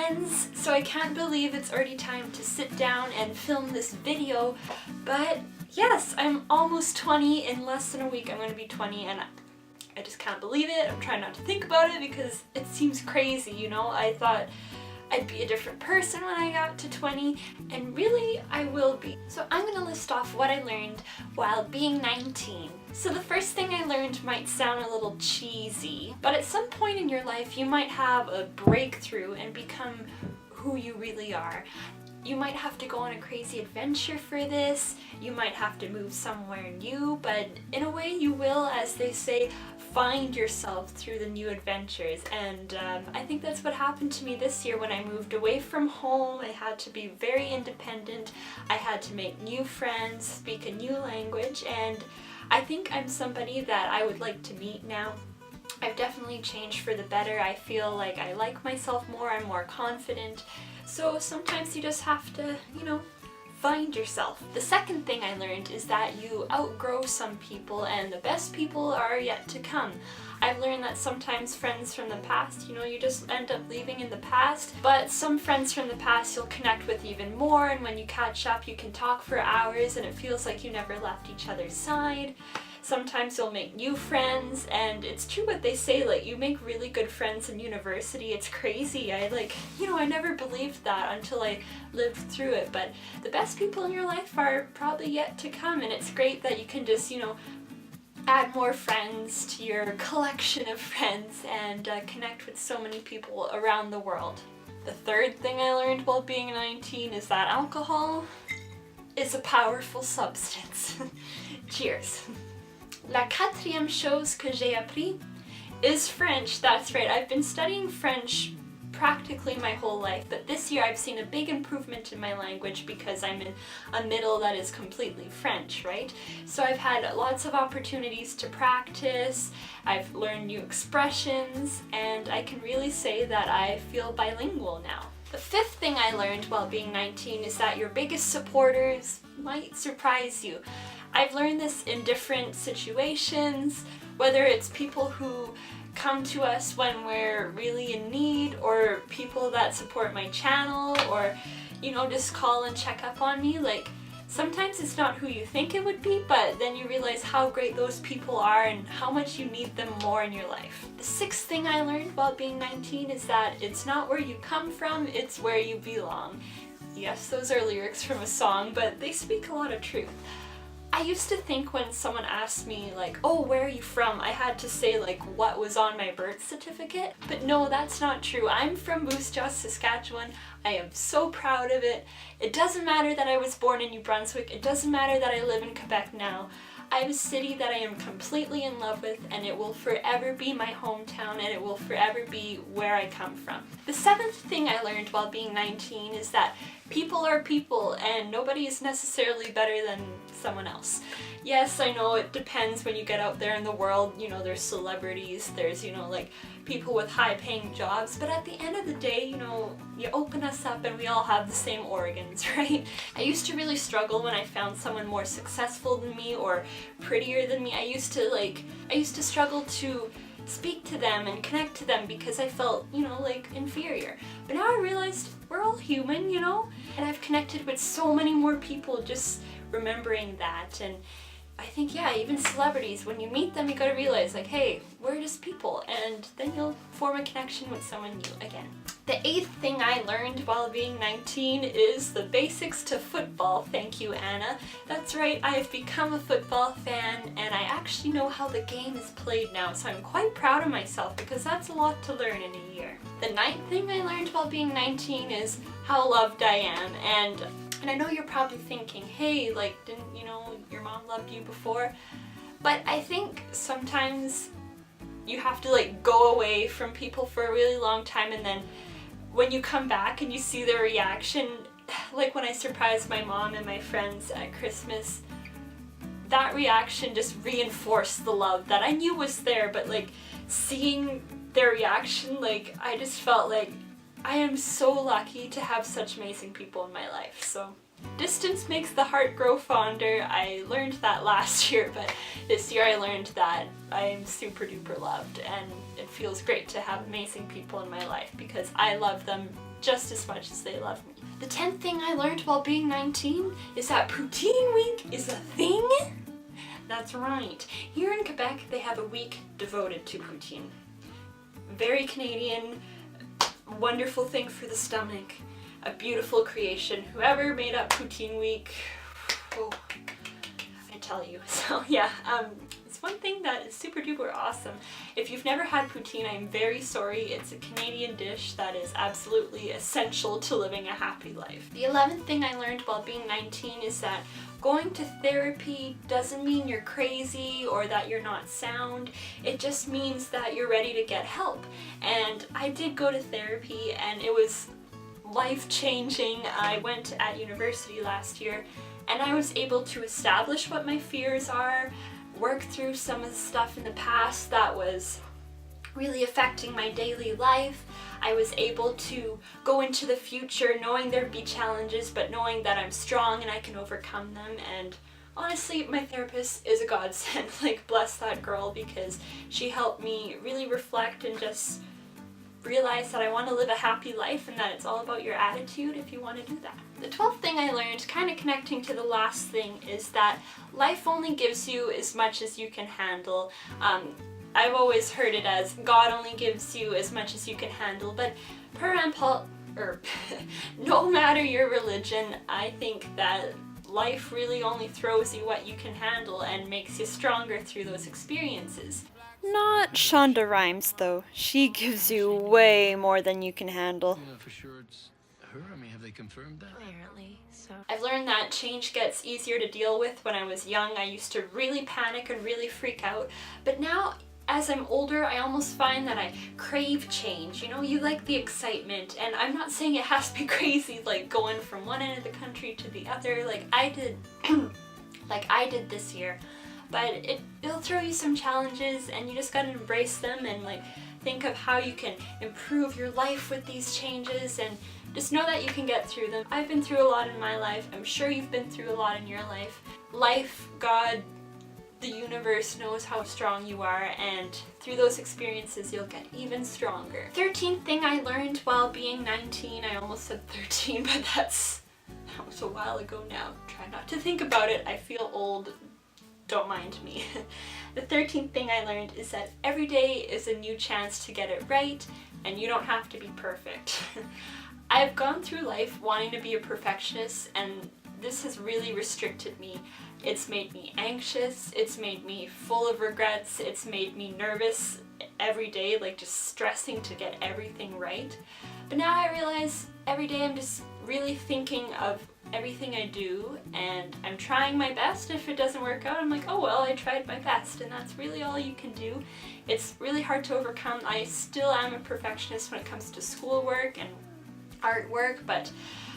friends, so I can't believe it's already time to sit down and film this video, but yes, I'm almost 20. In less than a week I'm going to be 20 and I just can't believe it. I'm trying not to think about it because it seems crazy, you know? I thought I'd be a different person when I got to 20, and really I will be. So I'm gonna list off what I learned while being 19. So the first thing I learned might sound a little cheesy, but at some point in your life you might have a breakthrough and become who you really are. You might have to go on a crazy adventure for this, you might have to move somewhere new, but in a way you will, as they say, find yourself through the new adventures. And I think that's what happened to me this year when I moved away from home. I had to be very independent, I had to make new friends, speak a new language, and I think I'm somebody that I would like to meet now. I've definitely changed for the better. I feel like I like myself more, I'm more confident. So sometimes you just have to, you know, find yourself. The second thing I learned is that you outgrow some people and the best people are yet to come. I've learned that sometimes friends from the past, you know, you just end up leaving in the past, but some friends from the past you'll connect with even more, and when you catch up you can talk for hours and it feels like you never left each other's side. Sometimes you'll make new friends, and it's true what they say, like, you make really good friends in university. It's crazy. I never believed that until I lived through it, but the best people in your life are probably yet to come, and it's great that you can just, you know, add more friends to your collection of friends and connect with so many people around the world. The third thing I learned while being 19 is that alcohol is a powerful substance. Cheers. La quatrième chose que j'ai appris is French. That's right, I've been studying French practically my whole life, but this year I've seen a big improvement in my language because I'm in a middle that is completely French, right? So I've had lots of opportunities to practice, I've learned new expressions, and I can really say that I feel bilingual now. The fifth thing I learned while being 19 is that your biggest supporters might surprise you. I've learned this in different situations, whether it's people who come to us when we're really in need, or people that support my channel, or, you know, just call and check up on me. Like, sometimes it's not who you think it would be, but then you realize how great those people are and how much you need them more in your life. The sixth thing I learned while being 19 is that it's not where you come from, it's where you belong. Yes, those are lyrics from a song, but they speak a lot of truth. I used to think when someone asked me, like, oh, where are you from? I had to say, like, what was on my birth certificate. But no, that's not true. I'm from Moose Jaw, Saskatchewan. I am so proud of it. It doesn't matter that I was born in New Brunswick. It doesn't matter that I live in Quebec now. I have a city that I am completely in love with, and it will forever be my hometown, and it will forever be where I come from. The seventh thing I learned while being 19 is that people are people, and nobody is necessarily better than someone else. Yes, I know it depends when you get out there in the world, you know, there's celebrities, there's, you know, like, people with high-paying jobs, but at the end of the day, you know, you open us up and we all have the same organs, right? I used to really struggle when I found someone more successful than me or prettier than me. I used to struggle to speak to them and connect to them because I felt, you know, like, inferior. But now I realized we're all human, you know? And I've connected with so many more people just remembering that. And I think, yeah, even celebrities, when you meet them, you gotta realize, like, hey, we're just people, and then you'll form a connection with someone new again. The eighth thing I learned while being 19 is the basics to football. Thank you, Anna. That's right, I have become a football fan, and I actually know how the game is played now, so I'm quite proud of myself because that's a lot to learn in a year. The ninth thing I learned while being 19 is how loved I am, and I know you're probably thinking, hey, like, didn't, you know, your mom loved you before? But I think sometimes you have to, like, go away from people for a really long time, and then when you come back and you see their reaction, like when I surprised my mom and my friends at Christmas, that reaction just reinforced the love that I knew was there, but, like, seeing their reaction, like, I just felt like I am so lucky to have such amazing people in my life. So Distance makes the heart grow fonder. I learned that last year, but this year I learned that I am super duper loved, and it feels great to have amazing people in my life because I love them just as much as they love me. The 10th thing I learned while being 19 is that Poutine Week is a thing. That's right. Here in Quebec, they have a week devoted to poutine. Very Canadian, wonderful thing for the stomach. A beautiful creation. Whoever made up Poutine Week, oh, I tell you. So yeah, it's one thing that is super duper awesome. If you've never had poutine, I'm very sorry. It's a Canadian dish that is absolutely essential to living a happy life. The 11th thing I learned while being 19 is that going to therapy doesn't mean you're crazy or that you're not sound. It just means that you're ready to get help. And I did go to therapy and it was life-changing. I went at university last year and I was able to establish what my fears are, work through some of the stuff in the past that was really affecting my daily life. I was able to go into the future knowing there'd be challenges, but knowing that I'm strong and I can overcome them. And honestly, my therapist is a godsend. Like, bless that girl, because she helped me really reflect and just realize that I want to live a happy life and that it's all about your attitude if you want to do that. The 12th thing I learned, kind of connecting to the last thing, is that life only gives you as much as you can handle. I've always heard it as God only gives you as much as you can handle, but no matter your religion, I think that life really only throws you what you can handle and makes you stronger through those experiences. Not Shonda Rhimes, though. She gives you way more than you can handle. You know for sure it's her? I mean, have they confirmed that? Apparently, so. I've learned that change gets easier to deal with. When I was young, I used to really panic and really freak out, but now, as I'm older, I almost find that I crave change. You know, you like the excitement, and I'm not saying it has to be crazy, like going from one end of the country to the other, like I did this year. But it'll throw you some challenges, and you just gotta embrace them and like think of how you can improve your life with these changes, and just know that you can get through them. I've been through a lot in my life. I'm sure you've been through a lot in your life. Life, God, the universe knows how strong you are, and through those experiences you'll get even stronger. 13th thing I learned while being 19, I almost said 13, but that was a while ago now. Try not to think about it. I feel old. Don't mind me. The 13th thing I learned is that every day is a new chance to get it right, and you don't have to be perfect. I've gone through life wanting to be a perfectionist, and this has really restricted me. It's made me anxious, it's made me full of regrets, it's made me nervous every day, like just stressing to get everything right. But now I realize every day I'm just really thinking of everything I do, and I'm trying my best. If it doesn't work out, I'm like, oh well, I tried my best, and that's really all you can do. It's really hard to overcome. I still am a perfectionist when it comes to schoolwork and artwork, but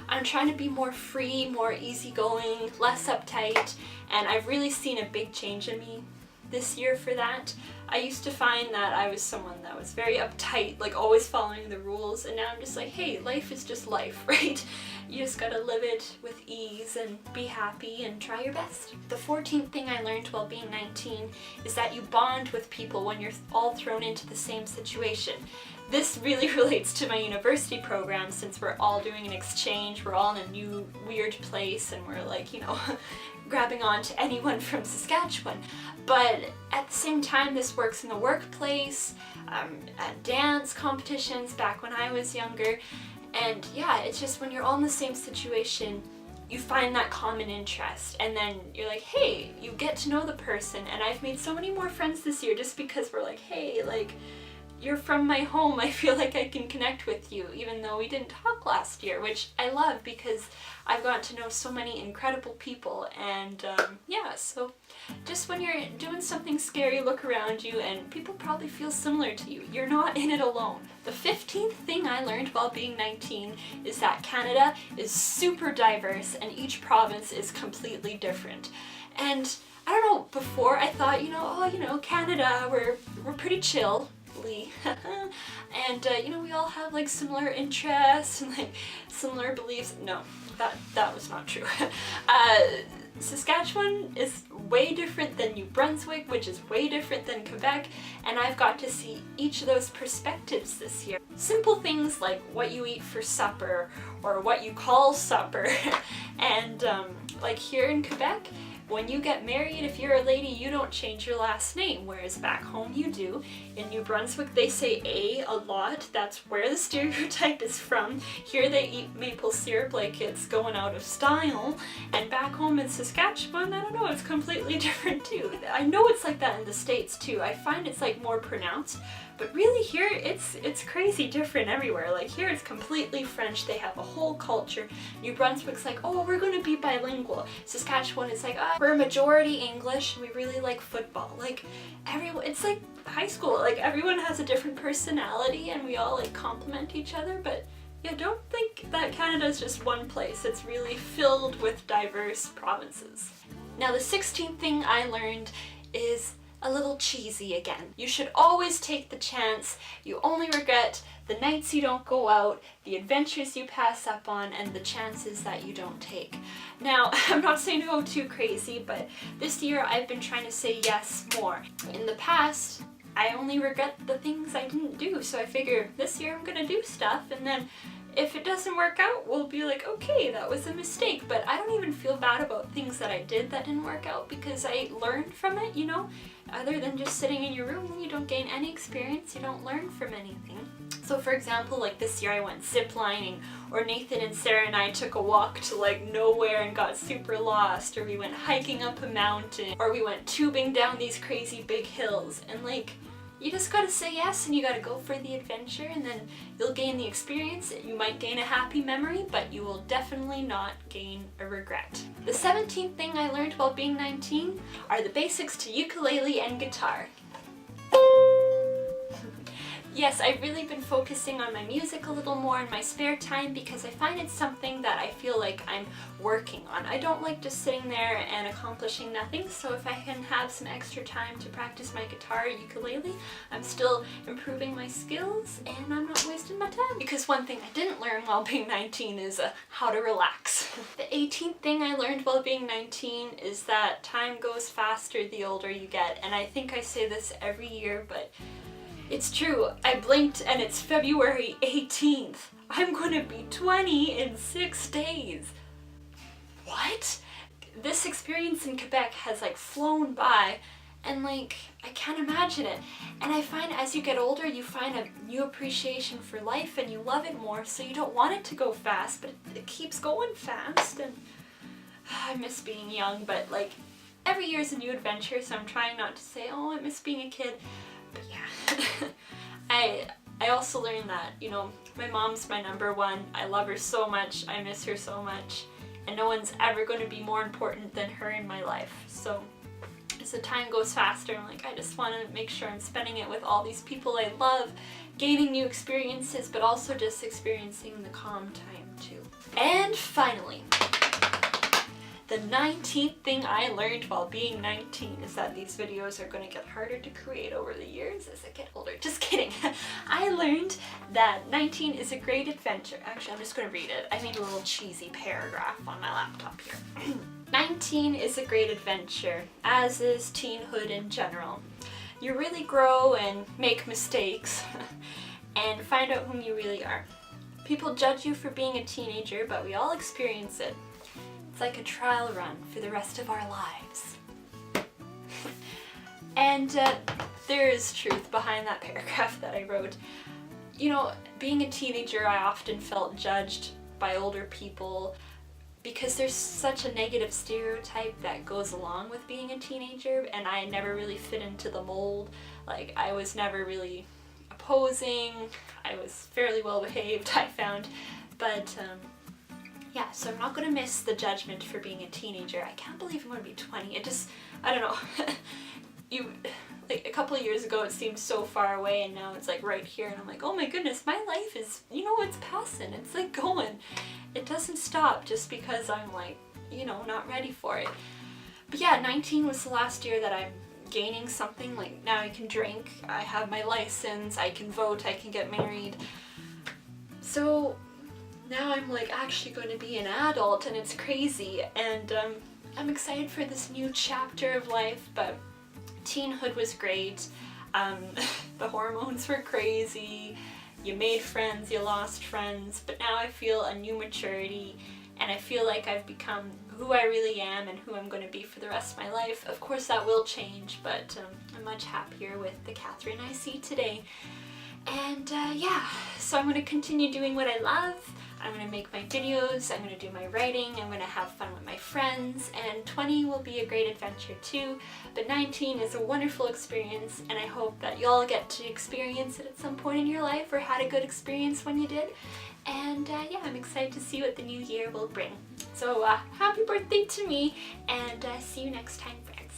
I'm trying to be more free, more easygoing, less uptight, and I've really seen a big change in me this year for that. I used to find that I was someone that was very uptight, like always following the rules, and now I'm just like, hey, life is just life, right? You just gotta live it with ease and be happy and try your best. The 14th thing I learned while being 19 is that you bond with people when you're all thrown into the same situation. This really relates to my university program, since we're all doing an exchange, we're all in a new weird place, and we're like, you know, grabbing on to anyone from Saskatchewan. But at the same time, this works in the workplace, at dance competitions back when I was younger, and yeah, it's just when you're all in the same situation, you find that common interest, and then you're like, hey, you get to know the person. And I've made so many more friends this year just because we're like, hey, like, you're from my home, I feel like I can connect with you, even though we didn't talk last year, which I love because I've gotten to know so many incredible people. And yeah, so just when you're doing something scary, look around you, and people probably feel similar to you. You're not in it alone. The 15th thing I learned while being 19 is that Canada is super diverse, and each province is completely different. And I don't know, before I thought, Canada, we're pretty chill. And you know, we all have like similar interests and like similar beliefs. No, that was not true. Saskatchewan is way different than New Brunswick, which is way different than Quebec, and I've got to see each of those perspectives this year. Simple things like what you eat for supper or what you call supper. And like here in Quebec, when you get married, if you're a lady, you don't change your last name, whereas back home you do. In New Brunswick, they say a lot. That's where the stereotype is from. Here they eat maple syrup like it's going out of style. And back home in Saskatchewan, I don't know, it's completely different too. I know it's like that in the States too. I find it's like more pronounced. But really here, it's crazy different everywhere. Like here it's completely French, they have a whole culture. New Brunswick's like, oh, we're gonna be bilingual. Saskatchewan is like, we're majority English, we really like football. Like everyone, it's like high school, like everyone has a different personality and we all like complement each other, but yeah, don't think that Canada's just one place. It's really filled with diverse provinces. Now the 16th thing I learned is a little cheesy again. You should always take the chance. You only regret the nights you don't go out, the adventures you pass up on, and the chances that you don't take. Now, I'm not saying to go too crazy, but this year I've been trying to say yes more. In the past, I only regret the things I didn't do, so I figure this year I'm gonna do stuff, and then if it doesn't work out, we'll be like, okay, that was a mistake. But I don't even feel bad about things that I did that didn't work out because I learned from it, you know? Other than just sitting in your room, you don't gain any experience, you don't learn from anything. So for example, like this year I went ziplining, or Nathan and Sarah and I took a walk to like nowhere and got super lost, or we went hiking up a mountain, or we went tubing down these crazy big hills, and like, you just gotta say yes and you gotta go for the adventure, and then you'll gain the experience. You might gain a happy memory, but you will definitely not gain a regret. The 17th thing I learned while being 19 are the basics to ukulele and guitar. Yes, I've really been focusing on my music a little more in my spare time because I find it's something that I feel like I'm working on. I don't like just sitting there and accomplishing nothing, so if I can have some extra time to practice my guitar or ukulele, I'm still improving my skills and I'm not wasting my time. Because one thing I didn't learn while being 19 is how to relax. The 18th thing I learned while being 19 is that time goes faster the older you get, and I think I say this every year, but it's true. I blinked and it's February 18th. I'm gonna be 20 in 6 days. What? This experience in Quebec has like flown by and like I can't imagine it. And I find as you get older you find a new appreciation for life and you love it more, so you don't want it to go fast, but it keeps going fast. And I miss being young, but like every year is a new adventure, so I'm trying not to say, oh, I miss being a kid. But yeah, I also learned that, you know, my mom's my number one. I love her so much, I miss her so much, and no one's ever going to be more important than her in my life. So as the time goes faster, I'm like, I just want to make sure I'm spending it with all these people I love, gaining new experiences, but also just experiencing the calm time too. And finally, the 19th thing I learned while being 19 is that these videos are going to get harder to create over the years as I get older. Just kidding. I learned that 19 is a great adventure. Actually, I'm just going to read it. I made a little cheesy paragraph on my laptop here. 19 is a great adventure, as is teenhood in general. You really grow and make mistakes and find out whom you really are. People judge you for being a teenager, but we all experience it. It's like a trial run for the rest of our lives. And there is truth behind that paragraph that I wrote. You know, being a teenager, I often felt judged by older people because there's such a negative stereotype that goes along with being a teenager, and I never really fit into the mold. Like, I was never really opposing, I was fairly well behaved, I found, but yeah, so I'm not going to miss the judgment for being a teenager. I can't believe I'm going to be 20. It just, I don't know. Like a couple of years ago it seemed so far away, and now it's like right here, and I'm like, oh my goodness, my life is, you know, it's passing. It's like going. It doesn't stop just because I'm like, you know, not ready for it. But yeah, 19 was the last year that I'm gaining something. Like now I can drink, I have my license, I can vote, I can get married. So now I'm like actually going to be an adult, and it's crazy, and I'm excited for this new chapter of life. But teenhood was great. The hormones were crazy. You made friends, you lost friends, but now I feel a new maturity, and I feel like I've become who I really am and who I'm going to be for the rest of my life. Of course that will change, but I'm much happier with the Catherine I see today. And yeah, so I'm going to continue doing what I love. I'm going to make my videos, I'm going to do my writing, I'm going to have fun with my friends, and 20 will be a great adventure too. But 19 is a wonderful experience, and I hope that y'all get to experience it at some point in your life, or had a good experience when you did. And yeah, I'm excited to see what the new year will bring. So happy birthday to me, and see you next time, friends.